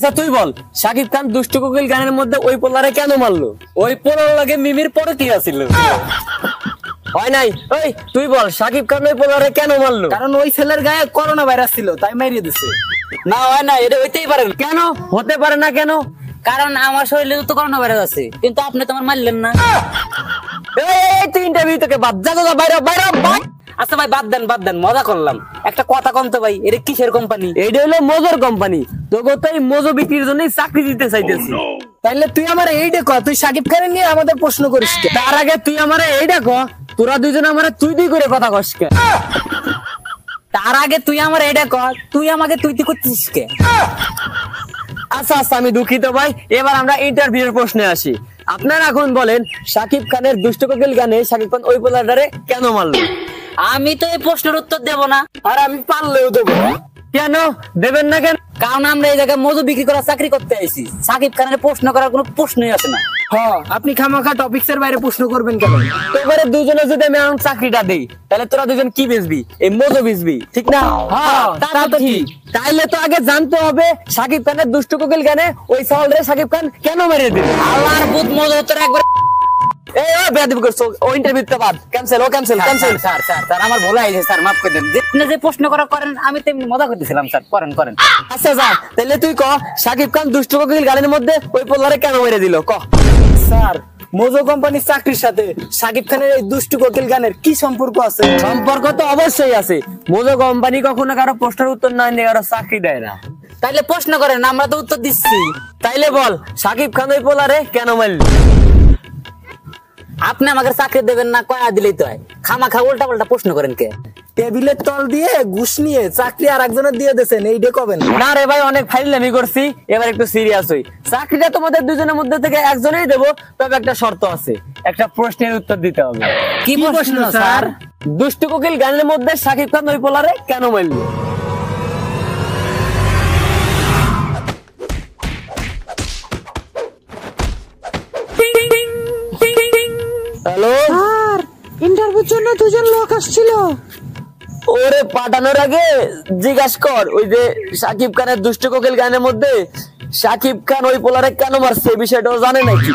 আচ্ছা তুই বল, শাকিব খান দুষ্টু কোকিল গানের মধ্যে ওই পোলারে কেন মারলো? ওই পোলার লাগে মিমির পরে কি আছিল? হয় নাই? ওই তুই বল, শাকিব খান ওই পোলারে কেন মারলো? কারণ ওই ছেলের গায়ে করোনা ভাইরাস ছিল, তাই মারিয়ে দিছে। না হয় না, এটা হইতেই পারে না। কেন হতে পারে না? কেন? কারণ আমার শরীরে তো করোনা ভাইরাস আছে, কিন্তু আপনি তো আমার মারলেন না। এই তুই ইন্টারভিউ থেকে বাদ যা, যা বাইরে বাইরে। আচ্ছা ভাই বাদ দেন, মজা করলাম। একটা কথা কম তো ভাই, এটা কিসের কোম্পানি? এইটা হলো মোজোর কোম্পানি। তোকে তো এই মোজো বিক্রির জন্যই চাকরি দিতে চাইতেছি। তাইলে তুই আমার এইটা কর, তুই শাকিব খানের নিয়ে আমাদের প্রশ্ন করিস কে? তার আগে তুই আমারে এইটা ক, তোরা দুইজন আমারে তুই করে কথা কস কে? তার আগে তুই আমার এটা কর, তুই আমাকে তুই করছিস কে? আচ্ছা আচ্ছা, আমি দুঃখিত ভাই। এবার আমরা ইন্টারভিউর প্রশ্নে আসি। আপনারা এখন বলেন, শাকিব খানের দুষ্টু কোকিল গানে শাকিব খান ওই পোলাটারে কেন মারলো? আমি তো এই প্রশ্নের উত্তর দেব না, আর আমি পারলেও দেবো। কেন দেবেন না? কেন? কারণ আমরা এই জায়গায় মধু বিক্রি করার চাকরি করতে আইছি। শাকিব খানের প্রশ্ন করার কোনো প্রশ্নই আসে না। হ্যাঁ, আপনি খামাখা টপিক্সের বাইরে প্রশ্ন করবেন কেন? এবারে দুজনে যদি আমি এখন চাকরিটা দেই, তাহলে তোরা দুজন কি বেচবি? এই মজো বেচবি, ঠিক না? হ্যাঁ, তা তো ঠিক। তাইলে তো আগে জানতে হবে শাকিব খানের দুষ্টু কোকিল গানে ওই সাউন্ডে শাকিব খান কেন মেরে দিল। আল্লাহর বুধ মধু তোর একবার স্যার আমার ভুল হয়েছে স্যার, মাফ করে দেন। যে প্রশ্ন করেন আমি তেমনি মজা করতেছিলাম স্যার। করেন। আচ্ছা যা, তাহলে তুই ক, শাকিব খান দুষ্টু কোকিল গানের মধ্যে ওই পোলারে কেন মেরে দিল? ক স্যার, মোজো কোম্পানির চাকরির সাথে শাকিব খানের এই দুষ্টু কোকিল গানের কি সম্পর্ক আছে? সম্পর্ক তো অবশ্যই আছে। মোজো কোম্পানি কখনো কারো প্রশ্নের উত্তর না নিয়ে কারো চাকরি দেয় না। তাইলে প্রশ্ন করেন, আমরা তো উত্তর দিচ্ছি। তাইলে বল, শাকিব খান ওই পোলারে কেন মারল? আপনি আমাকে চাকরি দেবেন না, কয়া দিলেই তো হয়। খামাখা উল্টা পাল্টা প্রশ্ন করেন কে? টেবিলের তল দিয়ে ঘুষ নিয়ে চাকরি আর একজনের দিয়ে দিয়েছেন, এইটা কবেন? না রে ভাই, অনেক ফাইজলামি করছি, এবার একটু সিরিয়াস হই। চাকরিটা তোমাদের দুজনের মধ্যে থেকে একজনেই দেবো, তবে একটা শর্ত আছে, একটা প্রশ্নের উত্তর দিতে হবে। কি প্রশ্ন স্যার? দুষ্টু কোকিল গানের মধ্যে শাকিব খান ওই পোলারে কেন মারল? হ্যালো স্যার, ইন্টারভিউর জন্য দুজন লোক আসছিল। ওরে পাঠানোর আগে জিজ্ঞাসা কর, ওই যে শাকিব খানের দুষ্টু কোকিল গানের মধ্যে শাকিব খান ওই পোলারে কেন মারছে, এই বিষয়টাও জানে নাকি?